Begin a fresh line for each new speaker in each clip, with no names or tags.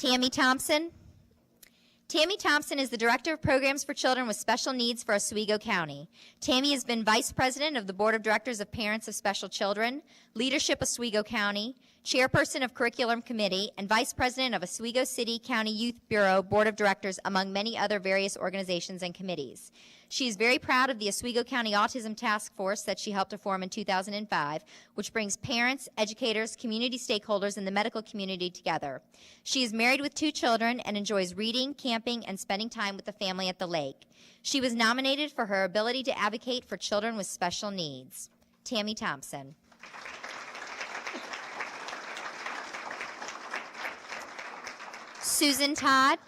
Tammy Thompson. Tammy Thompson is the Director of Programs for Children with Special Needs for Oswego County. Tammy has been Vice President of the Board of Directors of Parents of Special Children, Leadership Oswego County, Chairperson of Curriculum Committee, and Vice President of Oswego City County Youth Bureau Board of Directors, among many other various organizations and committees. She is very proud of the Oswego County Autism Task Force that she helped to form in 2005, which brings parents, educators, community stakeholders, and the medical community together. She is married with 2 children and enjoys reading, camping, and spending time with the family at the lake. She was nominated for her ability to advocate for children with special needs. Tammy Thompson. Susan Todd.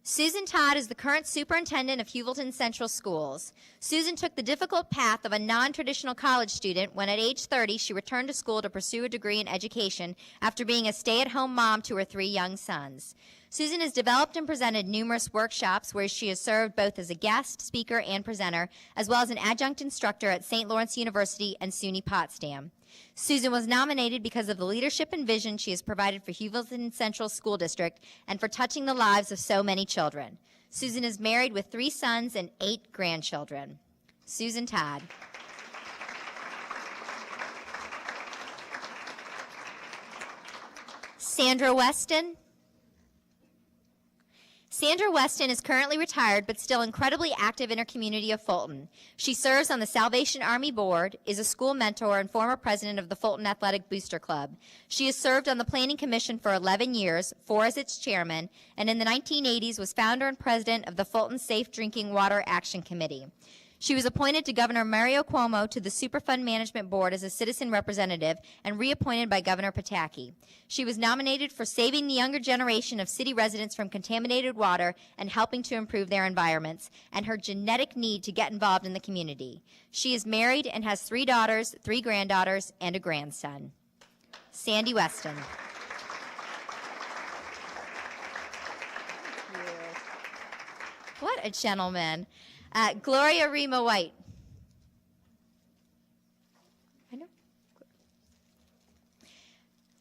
Susan Todd is the current superintendent of Heuvelton Central Schools. Susan took the difficult path of a non-traditional college student when at age 30 she returned to school to pursue a degree in education after being a stay-at-home mom to her 3 young sons. Susan has developed and presented numerous workshops where she has served both as a guest, speaker, and presenter, as well as an adjunct instructor at St. Lawrence University and SUNY Potsdam. Susan was nominated because of the leadership and vision she has provided for Heuvelton Central School District and for touching the lives of so many children. Susan is married with 3 sons and 8 grandchildren. Susan Todd. Sandra Weston. Sandra Weston is currently retired but still incredibly active in her community of Fulton. She serves on the Salvation Army Board, is a school mentor, and former president of the Fulton Athletic Booster Club. She has served on the Planning Commission for 11 years, 4 as its chairman, and in the 1980s was founder and president of the Fulton Safe Drinking Water Action Committee. She was appointed to Governor Mario Cuomo to the Superfund Management Board as a citizen representative and reappointed by Governor Pataki. She was nominated for saving the younger generation of city residents from contaminated water and helping to improve their environments, and her genetic need to get involved in the community. She is married and has 3 daughters, 3 granddaughters, and a grandson. Sandy Weston. What a gentleman. Gloria Rima Wright.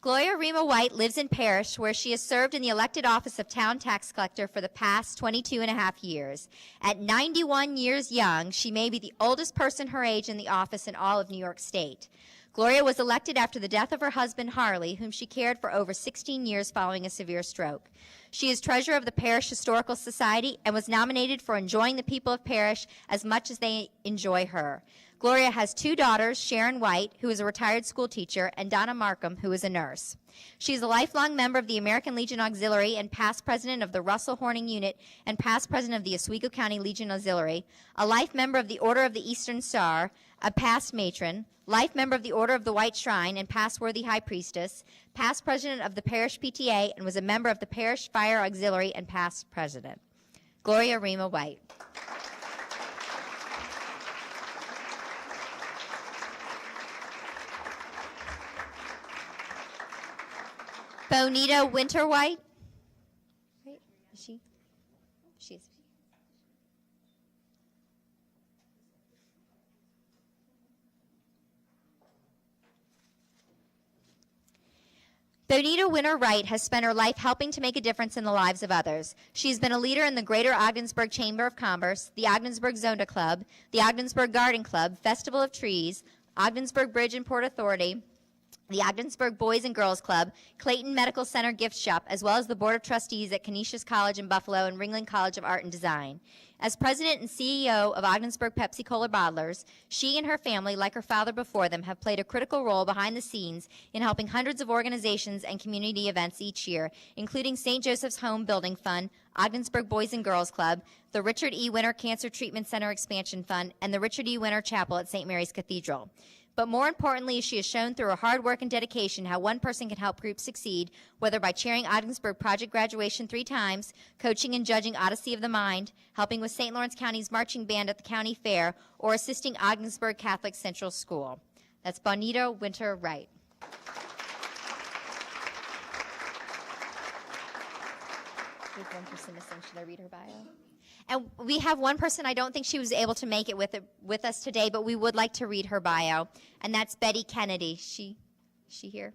Gloria Rima Wright lives in Parrish, where she has served in the elected office of town tax collector for the past 22 and a half years. At 91 years young, she may be the oldest person her age in the office in all of New York State. Gloria was elected after the death of her husband, Harley, whom she cared for over 16 years following a severe stroke. She is treasurer of the Parish Historical Society and was nominated for enjoying the people of Parrish as much as they enjoy her. Gloria has 2 daughters, Sharon White, who is a retired school teacher, and Donna Markham, who is a nurse. She is a lifelong member of the American Legion Auxiliary and past president of the Russell Horning Unit and past president of the Oswego County Legion Auxiliary, a life member of the Order of the Eastern Star, a past matron, life member of the Order of the White Shrine and past worthy high priestess, past president of the Parish PTA, and was a member of the Parish Fire Auxiliary and past president. Gloria Rima Wright. Bonita Winter-White. Right? Is she? She is. Bonita Winter-Wright has spent her life helping to make a difference in the lives of others. She's been a leader in the Greater Ogdensburg Chamber of Commerce, the Ogdensburg Zonda Club, the Ogdensburg Garden Club, Festival of Trees, Ogdensburg Bridge and Port Authority, the Ogdensburg Boys and Girls Club, Clayton Medical Center Gift Shop, as well as the Board of Trustees at Canisius College in Buffalo and Ringling College of Art and Design. As president and CEO of Ogdensburg Pepsi-Cola Bottlers, she and her family, like her father before them, have played a critical role behind the scenes in helping hundreds of organizations and community events each year, including St. Joseph's Home Building Fund, Ogdensburg Boys and Girls Club, the Richard E. Winter Cancer Treatment Center Expansion Fund, and the Richard E. Winter Chapel at St. Mary's Cathedral. But more importantly, she has shown through her hard work and dedication how one person can help groups succeed, whether by chairing Ogdensburg Project Graduation 3 times, coaching and judging Odyssey of the Mind, helping with St. Lawrence County's marching band at the county fair, or assisting Ogdensburg Catholic Central School. That's Bonita Winter-Wright. We have one person missing. Should I read her bio? And we have one person, I don't think she was able to make it with us today, but we would like to read her bio, and that's Betty Kennedy. She here?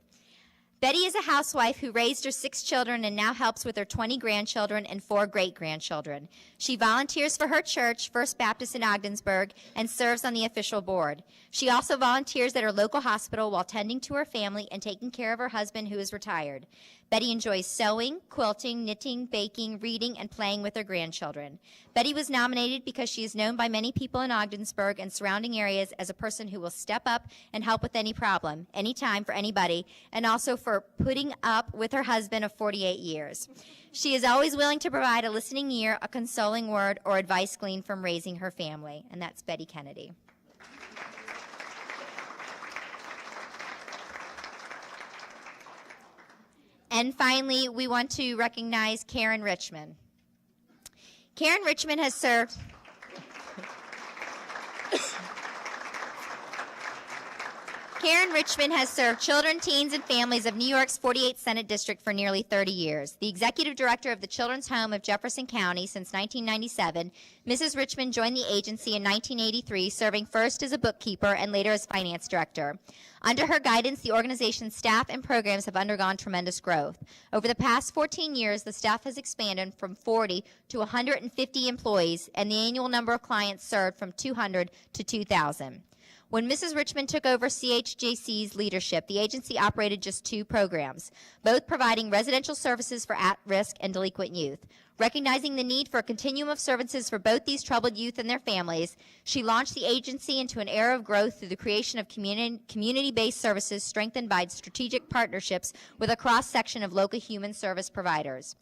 Betty is a housewife who raised her 6 children and now helps with her 20 grandchildren and 4 great-grandchildren. She volunteers for her church, First Baptist in Ogdensburg, and serves on the official board. She also volunteers at her local hospital while tending to her family and taking care of her husband, who is retired. Betty enjoys sewing, quilting, knitting, baking, reading, and playing with her grandchildren. Betty was nominated because she is known by many people in Ogdensburg and surrounding areas as a person who will step up and help with any problem, anytime, for anybody, and also for putting up with her husband of 48 years. She is always willing to provide a listening ear, a consoling word, or advice gleaned from raising her family. And that's Betty Kennedy. And finally, we want to recognize Karen Richmond. Karen Richmond has served... Karen Richmond has served children, teens, and families of New York's 48th Senate District for nearly 30 years. The executive director of the Children's Home of Jefferson County since 1997, Mrs. Richmond joined the agency in 1983, serving first as a bookkeeper and later as finance director. Under her guidance, the organization's staff and programs have undergone tremendous growth. Over the past 14 years, the staff has expanded from 40 to 150 employees, and the annual number of clients served from 200 to 2,000. When Mrs. Richmond took over CHJC's leadership, the agency operated just 2 programs, both providing residential services for at-risk and delinquent youth. Recognizing the need for a continuum of services for both these troubled youth and their families, she launched the agency into an era of growth through the creation of community-based services strengthened by strategic partnerships with a cross-section of local human service providers.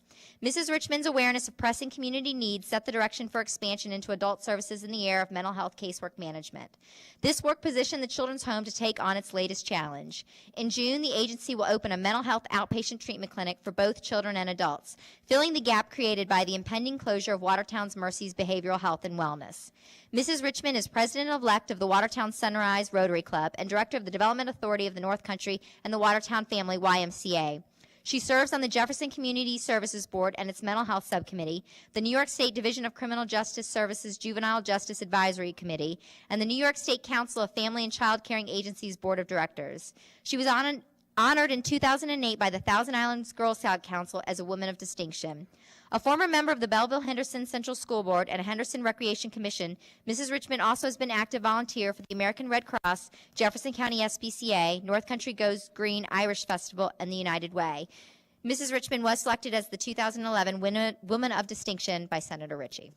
Mrs. Richmond's awareness of pressing community needs set the direction for expansion into adult services in the area of mental health casework management. This work positioned the Children's Home to take on its latest challenge. In June, the agency will open a mental health outpatient treatment clinic for both children and adults, filling the gap created by the impending closure of Watertown's Mercy's Behavioral Health and Wellness. Mrs. Richmond is president-elect of the Watertown Sunrise Rotary Club and director of the Development Authority of the North Country and the Watertown Family YMCA. She serves on the Jefferson Community Services Board and its Mental Health Subcommittee, the New York State Division of Criminal Justice Services Juvenile Justice Advisory Committee, and the New York State Council of Family and Child Caring Agencies Board of Directors. She was honored in 2008 by the Thousand Islands Girl Scout Council as a Woman of Distinction. A former member of the Belleville-Henderson Central School Board and a Henderson Recreation Commission, Mrs. Richmond also has been active volunteer for the American Red Cross, Jefferson County SPCA, North Country Goes Green Irish Festival, and the United Way. Mrs. Richmond was selected as the 2011 Woman of Distinction by Senator Ritchie.